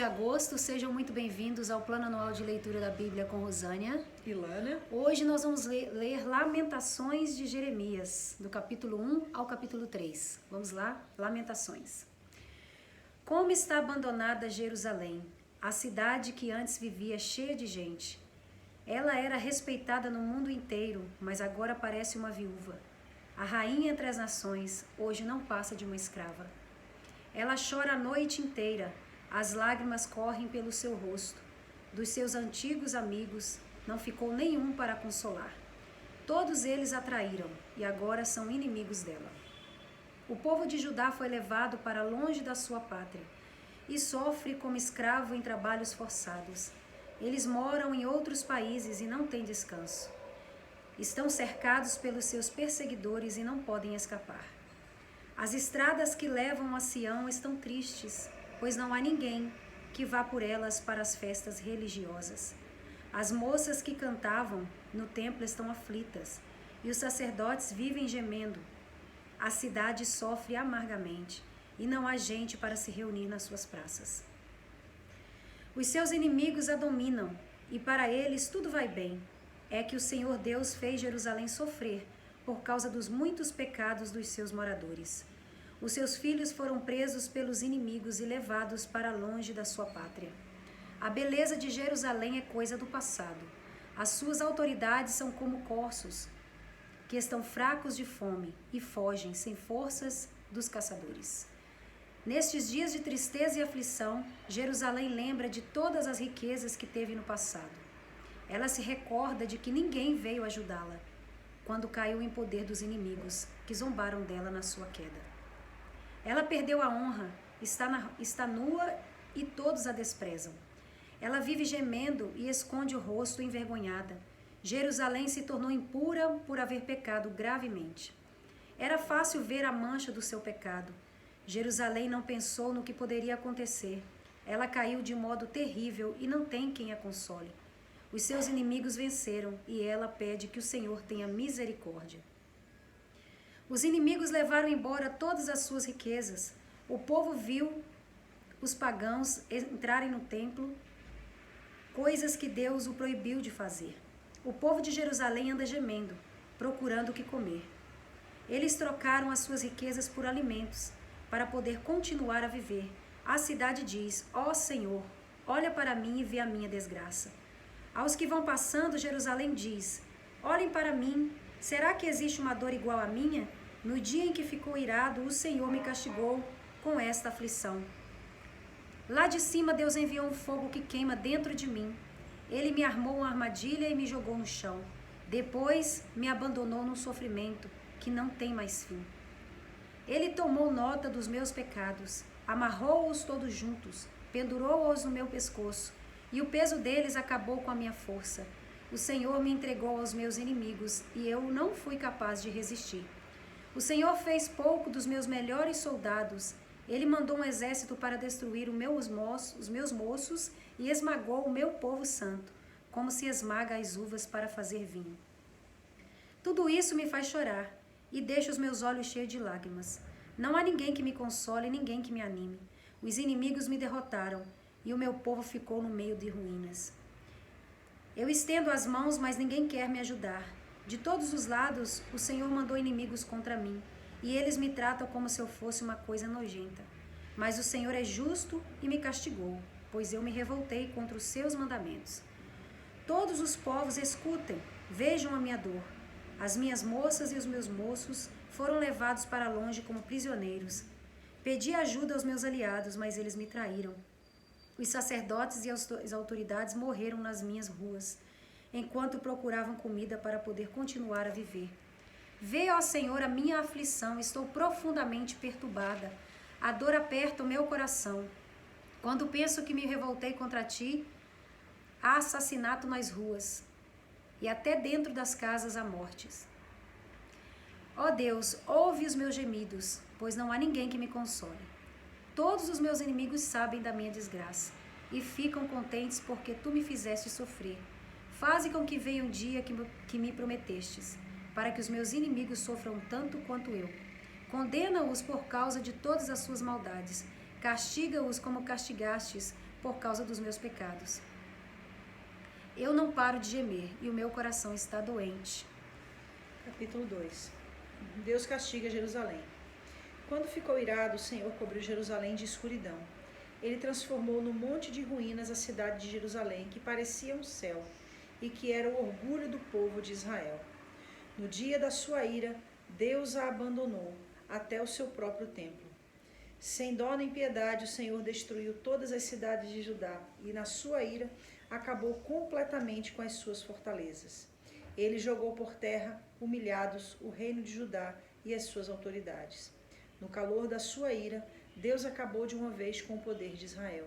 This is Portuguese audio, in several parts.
de agosto, sejam muito bem-vindos ao Plano Anual de Leitura da Bíblia com Rosânia e Lana. Hoje nós vamos ler Lamentações de Jeremias, do capítulo 1 ao capítulo 3. Vamos lá? Lamentações. Como está abandonada Jerusalém, a cidade que antes vivia cheia de gente. Ela era respeitada no mundo inteiro, mas agora parece uma viúva. A rainha entre as nações, hoje não passa de uma escrava. Ela chora a noite inteira, as lágrimas correm pelo seu rosto. Dos seus antigos amigos, não ficou nenhum para consolar. Todos eles a traíram e agora são inimigos dela. O povo de Judá foi levado para longe da sua pátria e sofre como escravo em trabalhos forçados. Eles moram em outros países e não têm descanso. Estão cercados pelos seus perseguidores e não podem escapar. As estradas que levam a Sião estão tristes, pois não há ninguém que vá por elas para as festas religiosas. As moças que cantavam no templo estão aflitas, e os sacerdotes vivem gemendo. A cidade sofre amargamente, e não há gente para se reunir nas suas praças. Os seus inimigos a dominam, e para eles tudo vai bem. É que o Senhor Deus fez Jerusalém sofrer, por causa dos muitos pecados dos seus moradores. Os seus filhos foram presos pelos inimigos e levados para longe da sua pátria. A beleza de Jerusalém é coisa do passado. As suas autoridades são como corços, que estão fracos de fome e fogem sem forças dos caçadores. Nestes dias de tristeza e aflição, Jerusalém lembra de todas as riquezas que teve no passado. Ela se recorda de que ninguém veio ajudá-la quando caiu em poder dos inimigos, que zombaram dela na sua queda. Ela perdeu a honra, está nua e todos a desprezam. Ela vive gemendo e esconde o rosto envergonhada. Jerusalém se tornou impura por haver pecado gravemente. Era fácil ver a mancha do seu pecado. Jerusalém não pensou no que poderia acontecer. Ela caiu de modo terrível e não tem quem a console. Os seus inimigos venceram e ela pede que o Senhor tenha misericórdia. Os inimigos levaram embora todas as suas riquezas. O povo viu os pagãos entrarem no templo, coisas que Deus o proibiu de fazer. O povo de Jerusalém anda gemendo, procurando o que comer. Eles trocaram as suas riquezas por alimentos, para poder continuar a viver. A cidade diz: ó Senhor, olha para mim e vê a minha desgraça. Aos que vão passando, Jerusalém diz: olhem para mim, será que existe uma dor igual à minha? No dia em que ficou irado, o Senhor me castigou com esta aflição. Lá de cima, Deus enviou um fogo que queima dentro de mim. Ele me armou uma armadilha e me jogou no chão. Depois, me abandonou num sofrimento que não tem mais fim. Ele tomou nota dos meus pecados, amarrou-os todos juntos, pendurou-os no meu pescoço, e o peso deles acabou com a minha força. O Senhor me entregou aos meus inimigos, e eu não fui capaz de resistir. O Senhor fez pouco dos meus melhores soldados. Ele mandou um exército para destruir os meus moços e esmagou o meu povo santo, como se esmaga as uvas para fazer vinho. Tudo isso me faz chorar e deixa os meus olhos cheios de lágrimas. Não há ninguém que me console, ninguém que me anime. Os inimigos me derrotaram e o meu povo ficou no meio de ruínas. Eu estendo as mãos, mas ninguém quer me ajudar. De todos os lados, o Senhor mandou inimigos contra mim, e eles me tratam como se eu fosse uma coisa nojenta. Mas o Senhor é justo e me castigou, pois eu me revoltei contra os seus mandamentos. Todos os povos escutem, vejam a minha dor. As minhas moças e os meus moços foram levados para longe como prisioneiros. Pedi ajuda aos meus aliados, mas eles me traíram. Os sacerdotes e as autoridades morreram nas minhas ruas, enquanto procuravam comida para poder continuar a viver. Vê, ó Senhor, a minha aflição, estou profundamente perturbada. A dor aperta o meu coração. Quando penso que me revoltei contra ti, há assassinato nas ruas, e até dentro das casas há mortes. Ó Deus, ouve os meus gemidos, pois não há ninguém que me console. Todos os meus inimigos sabem da minha desgraça e ficam contentes porque tu me fizeste sofrer. Faze com que venha o dia que me prometestes, para que os meus inimigos sofram tanto quanto eu. Condena-os por causa de todas as suas maldades. Castiga-os como castigastes por causa dos meus pecados. Eu não paro de gemer e o meu coração está doente. Capítulo 2. Deus castiga Jerusalém. Quando ficou irado, o Senhor cobriu Jerusalém de escuridão. Ele transformou num monte de ruínas a cidade de Jerusalém, que parecia um céu, e que era o orgulho do povo de Israel. No dia da sua ira, Deus a abandonou até o seu próprio templo. Sem dó nem piedade, o Senhor destruiu todas as cidades de Judá, e na sua ira acabou completamente com as suas fortalezas. Ele jogou por terra, humilhados, o reino de Judá e as suas autoridades. No calor da sua ira, Deus acabou de uma vez com o poder de Israel.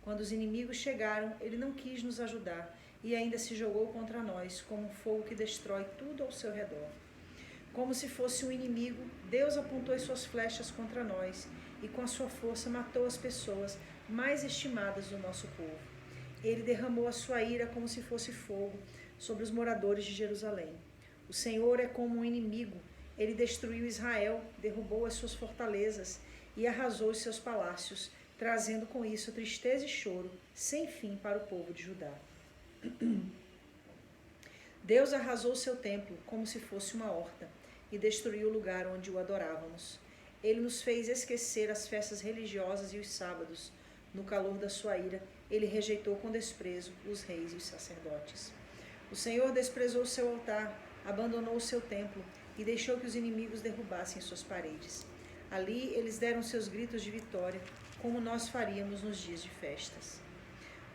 Quando os inimigos chegaram, ele não quis nos ajudar e ainda se jogou contra nós como um fogo que destrói tudo ao seu redor. Como se fosse um inimigo, Deus apontou as suas flechas contra nós e com a sua força matou as pessoas mais estimadas do nosso povo. Ele derramou a sua ira como se fosse fogo sobre os moradores de Jerusalém. O Senhor é como um inimigo. Ele destruiu Israel, derrubou as suas fortalezas e arrasou os seus palácios, trazendo com isso tristeza e choro sem fim para o povo de Judá. Deus arrasou seu templo como se fosse uma horta e destruiu o lugar onde o adorávamos. Ele nos fez esquecer as festas religiosas e os sábados. No calor da sua ira, ele rejeitou com desprezo os reis e os sacerdotes. O Senhor desprezou seu altar, abandonou o seu templo e deixou que os inimigos derrubassem suas paredes. Ali eles deram seus gritos de vitória, como nós faríamos nos dias de festas.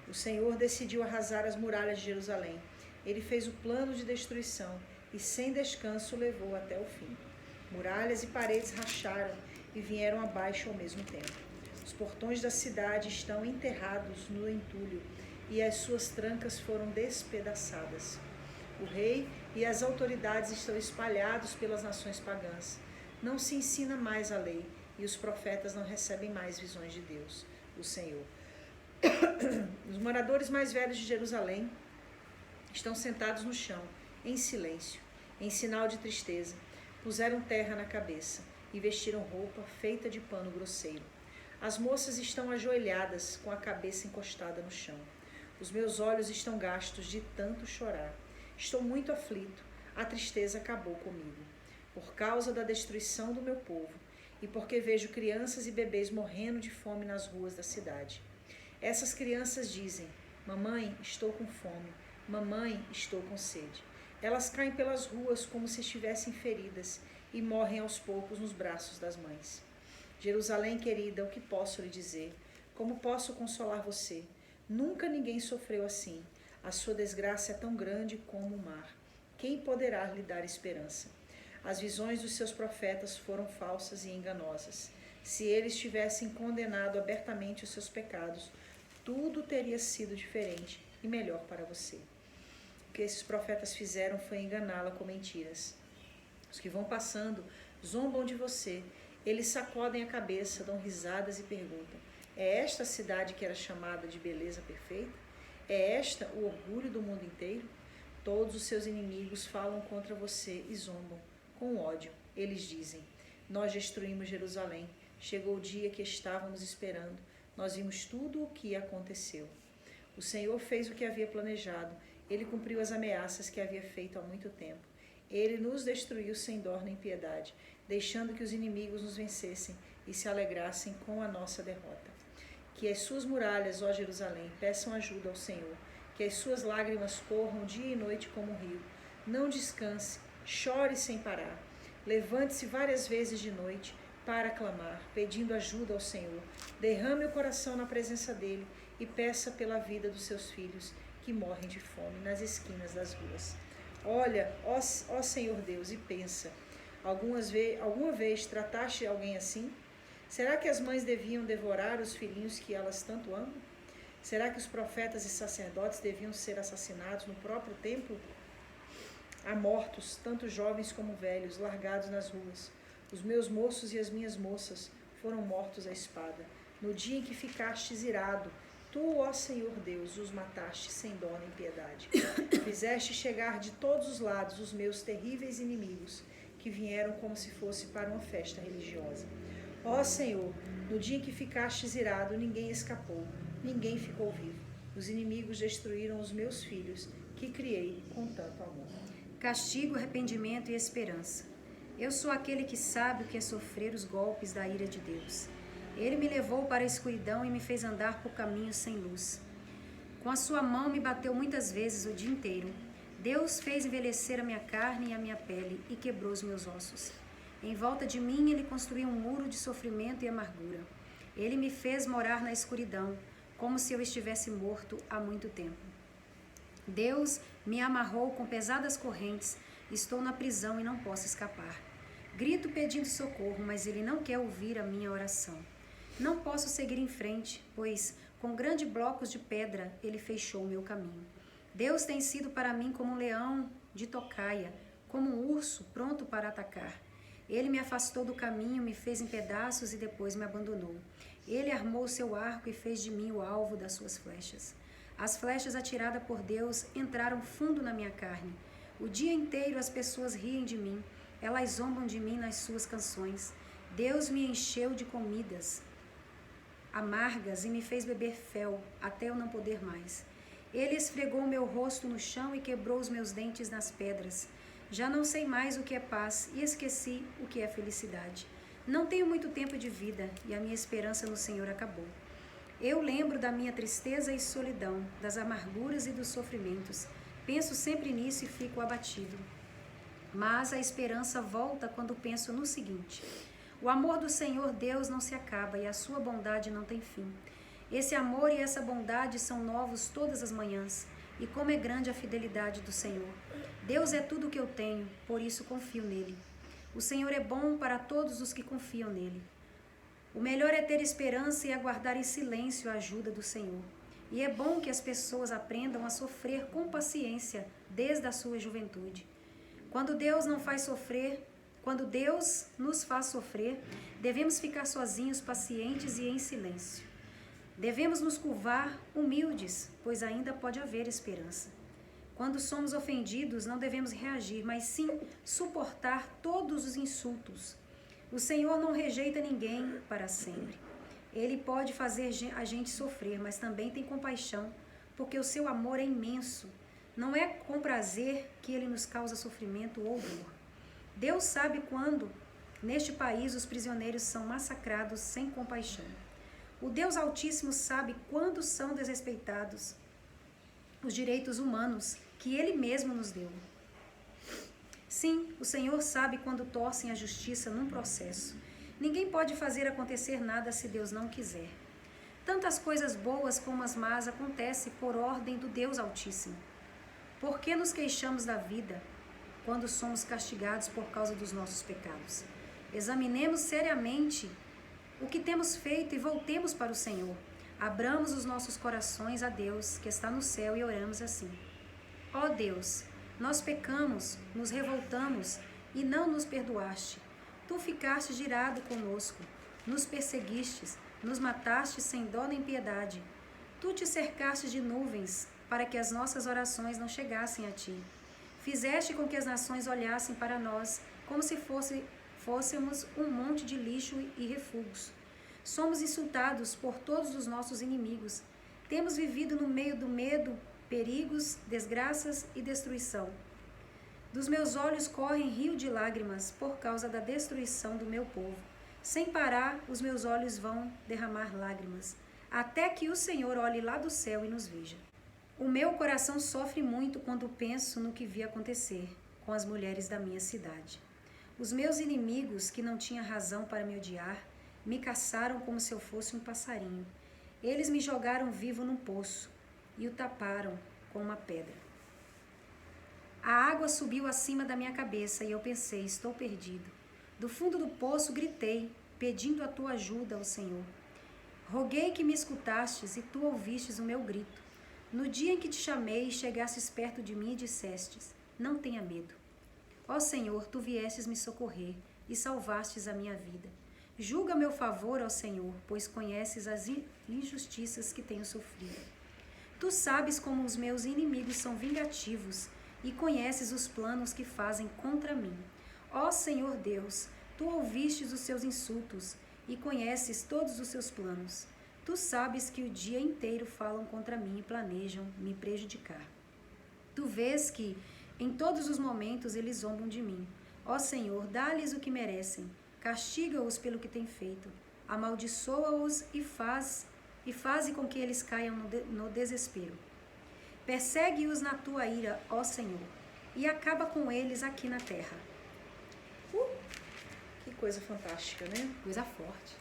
O Senhor decidiu arrasar as muralhas de Jerusalém. Ele fez o plano de destruição e sem descanso levou até o fim. Muralhas e paredes racharam e vieram abaixo ao mesmo tempo. Os portões da cidade estão enterrados no entulho e as suas trancas foram despedaçadas. O rei e as autoridades estão espalhados pelas nações pagãs. Não se ensina mais a lei e os profetas não recebem mais visões de Deus, o Senhor. Os moradores mais velhos de Jerusalém estão sentados no chão, em silêncio, em sinal de tristeza. Puseram terra na cabeça e vestiram roupa feita de pano grosseiro. As moças estão ajoelhadas, com a cabeça encostada no chão. Os meus olhos estão gastos de tanto chorar. Estou muito aflito. A tristeza acabou comigo. Por causa da destruição do meu povo e porque vejo crianças e bebês morrendo de fome nas ruas da cidade. Essas crianças dizem: mamãe, estou com fome. Mamãe, estou com sede. Elas caem pelas ruas como se estivessem feridas e morrem aos poucos nos braços das mães. Jerusalém querida, o que posso lhe dizer? Como posso consolar você? Nunca ninguém sofreu assim. A sua desgraça é tão grande como o mar. Quem poderá lhe dar esperança? As visões dos seus profetas foram falsas e enganosas. Se eles tivessem condenado abertamente os seus pecados, tudo teria sido diferente e melhor para você. O que esses profetas fizeram foi enganá-la com mentiras. Os que vão passando zombam de você. Eles sacodem a cabeça, dão risadas e perguntam: é esta a cidade que era chamada de beleza perfeita? É esta o orgulho do mundo inteiro? Todos os seus inimigos falam contra você e zombam. Com ódio, eles dizem: nós destruímos Jerusalém. Chegou o dia que estávamos esperando. Nós vimos tudo o que aconteceu. O Senhor fez o que havia planejado. Ele cumpriu as ameaças que havia feito há muito tempo. Ele nos destruiu sem dó nem piedade, deixando que os inimigos nos vencessem e se alegrassem com a nossa derrota. Que as suas muralhas, ó Jerusalém, peçam ajuda ao Senhor. Que as suas lágrimas corram dia e noite como um rio. Não descanse, chore sem parar. Levante-se várias vezes de noite para clamar, pedindo ajuda ao Senhor. Derrame o coração na presença dele e peça pela vida dos seus filhos que morrem de fome nas esquinas das ruas. Olha, ó Senhor Deus, e pensa: alguma vez trataste alguém assim? Será que as mães deviam devorar os filhinhos que elas tanto amam? Será que os profetas e sacerdotes deviam ser assassinados no próprio templo? Há mortos, tanto jovens como velhos, largados nas ruas. Os meus moços e as minhas moças foram mortos à espada. No dia em que ficastes irado, tu, ó Senhor Deus, os mataste sem dó nem piedade. Fizeste chegar de todos os lados os meus terríveis inimigos, que vieram como se fosse para uma festa religiosa. Ó Senhor, no dia em que ficastes irado, ninguém escapou. ninguém ficou vivo. Os inimigos destruíram os meus filhos, que criei com tanto amor. Castigo, arrependimento e esperança. Eu sou aquele que sabe o que é sofrer os golpes da ira de Deus. Ele me levou para a escuridão e me fez andar por caminhos sem luz. Com a sua mão me bateu muitas vezes o dia inteiro. Deus fez envelhecer a minha carne e a minha pele e quebrou os meus ossos. Em volta de mim ele construiu um muro de sofrimento e amargura. Ele me fez morar na escuridão, como se eu estivesse morto há muito tempo. Deus me amarrou com pesadas correntes. Estou na prisão e não posso escapar. Grito pedindo socorro, mas ele não quer ouvir a minha oração. Não posso seguir em frente, pois com grandes blocos de pedra ele fechou o meu caminho. Deus tem sido para mim como um leão de tocaia, como um urso pronto para atacar. Ele me afastou do caminho, me fez em pedaços e depois me abandonou. Ele armou seu arco e fez de mim o alvo das suas flechas. As flechas atiradas por Deus entraram fundo na minha carne. O dia inteiro as pessoas riem de mim. Elas zombam de mim nas suas canções. Deus me encheu de comidas amargas e me fez beber fel, até eu não poder mais. Ele esfregou meu rosto no chão e quebrou os meus dentes nas pedras. Já não sei mais o que é paz e esqueci o que é felicidade. Não tenho muito tempo de vida e a minha esperança no Senhor acabou. Eu lembro da minha tristeza e solidão, das amarguras e dos sofrimentos. Penso sempre nisso e fico abatido. Mas a esperança volta quando penso no seguinte: o amor do Senhor Deus não se acaba e a sua bondade não tem fim. Esse amor e essa bondade são novos todas as manhãs, e como é grande a fidelidade do Senhor. Deus é tudo o que eu tenho, por isso confio nele. O Senhor é bom para todos os que confiam nele. O melhor é ter esperança e aguardar em silêncio a ajuda do Senhor. E é bom que as pessoas aprendam a sofrer com paciência desde a sua juventude. Quando Deus nos faz sofrer, devemos ficar sozinhos, pacientes e em silêncio. Devemos nos curvar humildes, pois ainda pode haver esperança. Quando somos ofendidos, não devemos reagir, mas sim suportar todos os insultos. O Senhor não rejeita ninguém para sempre. Ele pode fazer a gente sofrer, mas também tem compaixão, porque o seu amor é imenso. Não é com prazer que ele nos causa sofrimento ou dor. Deus sabe quando, neste país, os prisioneiros são massacrados sem compaixão. O Deus Altíssimo sabe quando são desrespeitados os direitos humanos que Ele mesmo nos deu. Sim, o Senhor sabe quando torcem a justiça num processo. Ninguém pode fazer acontecer nada se Deus não quiser. Tantas coisas boas como as más acontecem por ordem do Deus Altíssimo. Por que nos queixamos da vida quando somos castigados por causa dos nossos pecados? Examinemos seriamente o que temos feito e voltemos para o Senhor. Abramos os nossos corações a Deus, que está no céu, e oramos assim: ó Deus, nós pecamos, nos revoltamos e não nos perdoaste. Tu ficaste irado conosco, nos perseguistes, nos mataste sem dó nem piedade. Tu te cercaste de nuvens para que as nossas orações não chegassem a ti. Fizeste com que as nações olhassem para nós como se fôssemos um monte de lixo e refugos. Somos insultados por todos os nossos inimigos. Temos vivido no meio do medo, perigos, desgraças e destruição. Dos meus olhos correm rio de lágrimas por causa da destruição do meu povo. Sem parar, os meus olhos vão derramar lágrimas, até que o Senhor olhe lá do céu e nos veja. O meu coração sofre muito quando penso no que vi acontecer com as mulheres da minha cidade. Os meus inimigos, que não tinham razão para me odiar, me caçaram como se eu fosse um passarinho. Eles me jogaram vivo num poço e o taparam com uma pedra. A água subiu acima da minha cabeça e eu pensei: estou perdido. Do fundo do poço gritei, pedindo a tua ajuda, ó Senhor. Roguei que me escutastes e tu ouvistes o meu grito. No dia em que te chamei, chegastes perto de mim e dissestes: não tenha medo. Ó Senhor, tu viestes me socorrer e salvastes a minha vida. Julga meu favor, ó Senhor, pois conheces as injustiças que tenho sofrido. Tu sabes como os meus inimigos são vingativos e conheces os planos que fazem contra mim. Ó Senhor Deus, tu ouvistes os seus insultos e conheces todos os seus planos. Tu sabes que o dia inteiro falam contra mim e planejam me prejudicar. Tu vês que, em todos os momentos, eles zombam de mim. Ó Senhor, dá-lhes o que merecem. Castiga-os pelo que têm feito. Amaldiçoa-os e faze com que eles caiam no desespero. Persegue-os na tua ira, ó Senhor, e acaba com eles aqui na terra. Que coisa fantástica, né? Coisa forte.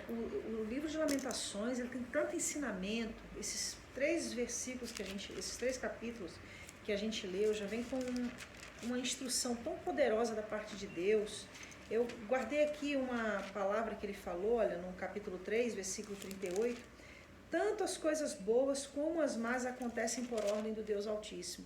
O livro de Lamentações, ele tem tanto ensinamento. Esses 3 versículos esses 3 capítulos que a gente leu, já vem com uma instrução tão poderosa da parte de Deus. Eu guardei aqui uma palavra que ele falou, olha, no capítulo 3, versículo 38. Tanto as coisas boas como as más acontecem por ordem do Deus Altíssimo.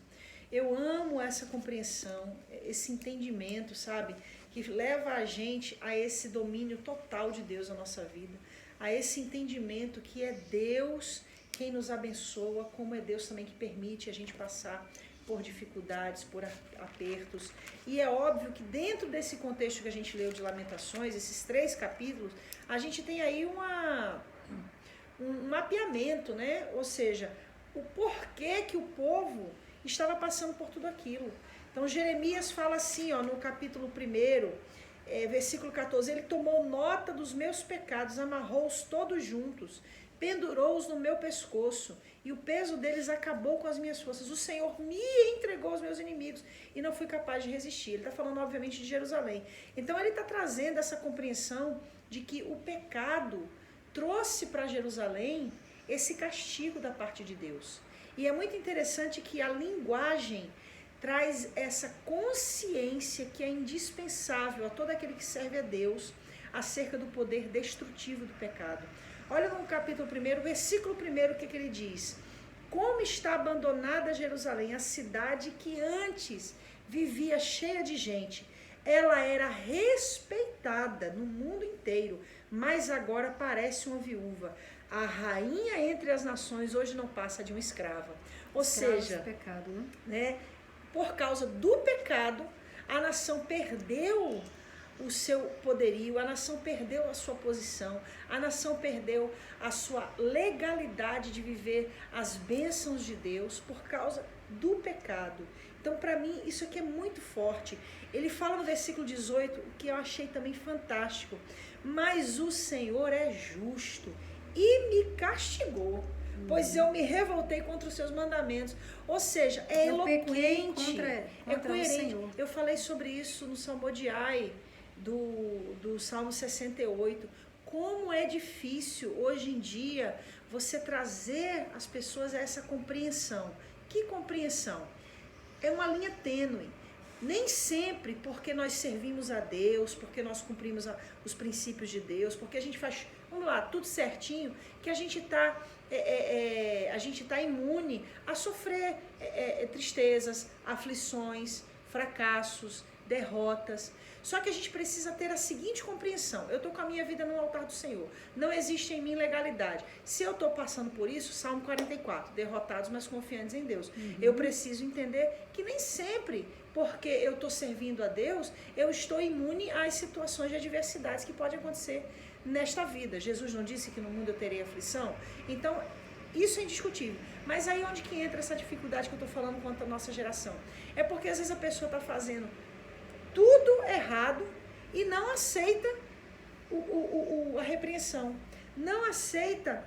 Eu amo essa compreensão, esse entendimento, sabe? Que leva a gente a esse domínio total de Deus na nossa vida, a esse entendimento que é Deus quem nos abençoa, como é Deus também que permite a gente passar por dificuldades, por apertos. E é óbvio que dentro desse contexto que a gente leu de Lamentações, esses 3 capítulos, a gente tem aí um mapeamento, né? Ou seja, o porquê que o povo estava passando por tudo aquilo. Então, Jeremias fala assim, ó, no capítulo 1, versículo 14, ele tomou nota dos meus pecados, amarrou-os todos juntos, pendurou-os no meu pescoço, e o peso deles acabou com as minhas forças. O Senhor me entregou aos meus inimigos, e não fui capaz de resistir. Ele está falando, obviamente, de Jerusalém. Então, ele está trazendo essa compreensão de que o pecado trouxe para Jerusalém esse castigo da parte de Deus. E é muito interessante que a linguagem traz essa consciência que é indispensável a todo aquele que serve a Deus acerca do poder destrutivo do pecado. Olha no capítulo 1, versículo 1, o que ele diz? Como está abandonada Jerusalém, a cidade que antes vivia cheia de gente. Ela era respeitada no mundo inteiro, mas agora parece uma viúva. A rainha entre as nações hoje não passa de uma escrava. Ou seja, pecado, né? Por causa do pecado, a nação perdeu o seu poderio, a nação perdeu a sua posição, a nação perdeu a sua legalidade de viver as bênçãos de Deus por causa do pecado. Então, para mim, isso aqui é muito forte. Ele fala no versículo 18, o que eu achei também fantástico. Mas o Senhor é justo e me castigou, pois eu me revoltei contra os seus mandamentos. Ou seja, é eloquente, é coerente. Eu falei sobre isso no Salmodiai, do Salmo 68. Como é difícil hoje em dia você trazer as pessoas a essa compreensão. Que compreensão? É uma linha tênue. Nem sempre porque nós servimos a Deus, porque nós cumprimos os princípios de Deus, porque a gente faz, vamos lá, tudo certinho, que a gente tá imune a sofrer tristezas, aflições, fracassos, derrotas. Só que a gente precisa ter a seguinte compreensão: eu estou com a minha vida no altar do Senhor, não existe em mim legalidade. Se eu estou passando por isso, Salmo 44, derrotados, mas confiantes em Deus. Eu preciso entender que nem sempre, porque eu estou servindo a Deus, eu estou imune às situações de adversidades que podem acontecer nesta vida. Jesus não disse que no mundo eu terei aflição? Então, isso é indiscutível. Mas aí onde que entra essa dificuldade que eu estou falando quanto à nossa geração? É porque às vezes a pessoa está fazendo tudo errado e não aceita a repreensão, não aceita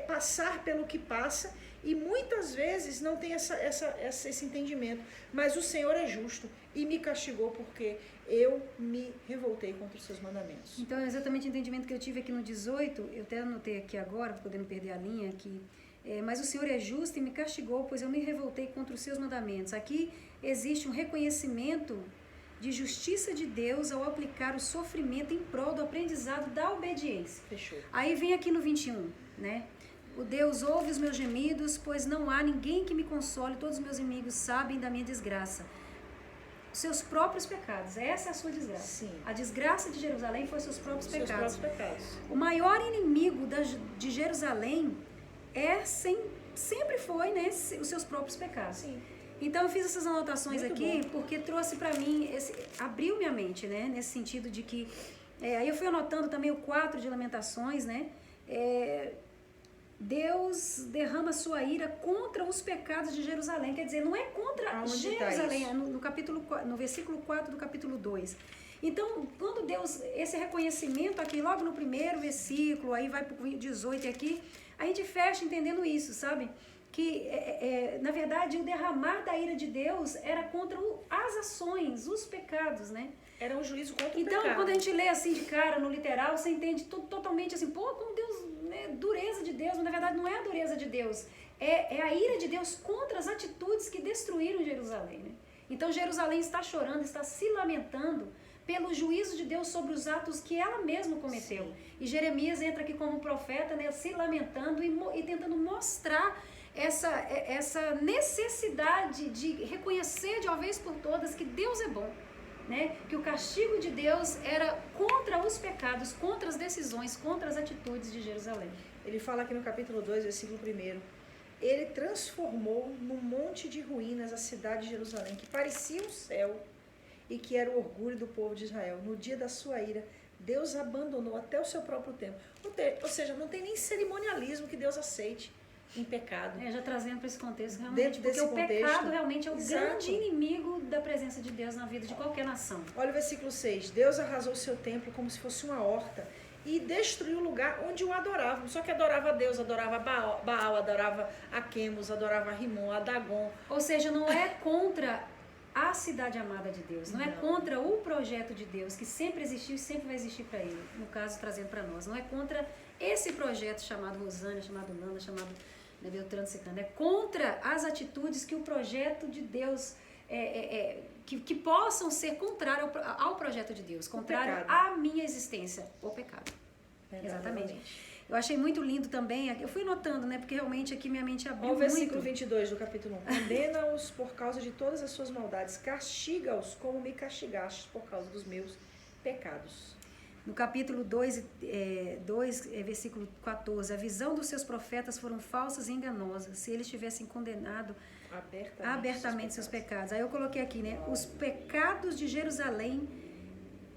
passar pelo que passa, e muitas vezes não tem esse entendimento. Mas o Senhor é justo e me castigou porque eu me revoltei contra os seus mandamentos. Então, é exatamente o entendimento que eu tive aqui no 18, eu até anotei aqui agora, podendo perder a linha aqui. Mas o Senhor é justo e me castigou, pois eu me revoltei contra os seus mandamentos. Aqui existe um reconhecimento de justiça de Deus ao aplicar o sofrimento em prol do aprendizado da obediência. Fechou. Aí vem aqui no 21, né? O Deus ouve os meus gemidos, pois não há ninguém que me console, todos os meus inimigos sabem da minha desgraça. Os seus próprios pecados, essa é a sua desgraça. Sim. A desgraça de Jerusalém foi seus próprios pecados. pecados. O maior inimigo de Jerusalém sempre foi, né, os seus próprios pecados. Sim. Então eu fiz essas anotações Muito aqui bom. porque trouxe para mim, abriu minha mente, né, nesse sentido de que, aí eu fui anotando também o 4 de Lamentações, né, Deus derrama sua ira contra os pecados de Jerusalém. Quer dizer, não é contra Aonde Jerusalém, tá é no versículo 4 do capítulo 2. Então, quando Deus, esse reconhecimento aqui, logo no primeiro versículo, aí vai para o 18 aqui, a gente fecha entendendo isso, sabe? Que, na verdade, o derramar da ira de Deus era contra as ações, os pecados, né? Era um juízo contra o Então, pecado. quando a gente lê assim de cara, no literal, você entende totalmente assim, pô, como Deus, né, dureza de Deus, mas na verdade não é a dureza de Deus, é a ira de Deus contra as atitudes que destruíram Jerusalém, né? Então, Jerusalém está chorando, está se lamentando pelo juízo de Deus sobre os atos que ela mesma cometeu. Sim. E Jeremias entra aqui como profeta, né, se lamentando e tentando mostrar essa necessidade de reconhecer de uma vez por todas que Deus é bom, né? Que o castigo de Deus era contra os pecados, contra as decisões, contra as atitudes de Jerusalém. Ele fala aqui no capítulo 2, versículo 1: ele transformou num monte de ruínas a cidade de Jerusalém, que parecia um céu e que era o orgulho do povo de Israel. No dia da sua ira, Deus abandonou até o seu próprio templo. Ou seja, não tem nem cerimonialismo que Deus aceite em pecado. Já trazendo para esse contexto, realmente, porque o pecado realmente é o grande inimigo da presença de Deus na vida de qualquer nação. Olha o versículo 6. Deus arrasou o seu templo como se fosse uma horta e destruiu o lugar onde o adoravam. Só que adorava a Deus, adorava Baal, adorava a Quemos, adorava a Rimon, a Dagon. Ou seja, não é contra a cidade amada de Deus, não é contra o projeto de Deus, que sempre existiu e sempre vai existir para ele, no caso, trazendo para nós. Não é contra esse projeto chamado Rosânia, chamado Nanda, chamado Beltrano Ciclano. É contra as atitudes que o projeto de Deus, que possam ser contrário ao projeto de Deus, contrário à minha existência, o pecado. Exatamente. Eu achei muito lindo também, eu fui notando, né, porque realmente aqui minha mente abriu muito. Olha o versículo 22 do capítulo 1. Condena-os por causa de todas as suas maldades, castiga-os como me castigaste por causa dos meus pecados. No capítulo 2, versículo 14, a visão dos seus profetas foram falsas e enganosas, se eles tivessem condenado abertamente seus pecados. Aí eu coloquei aqui, né, os pecados de Jerusalém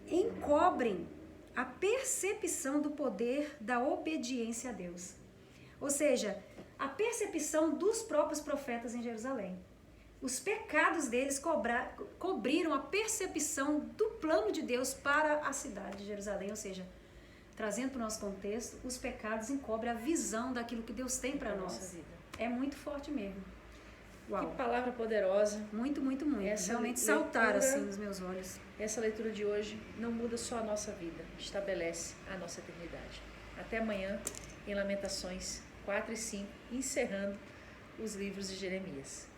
encobrem a percepção do poder da obediência a Deus. Ou seja, a percepção dos próprios profetas em Jerusalém. Os pecados deles cobriram a percepção do plano de Deus para a cidade de Jerusalém. Ou seja, trazendo para o nosso contexto, os pecados encobrem a visão daquilo que Deus tem para nós. É muito forte mesmo. Uau. Que palavra poderosa. Muito, muito, muito. Realmente saltaram assim nos meus olhos. Essa leitura de hoje não muda só a nossa vida, estabelece a nossa eternidade. Até amanhã, em Lamentações 4 e 5, encerrando os livros de Jeremias.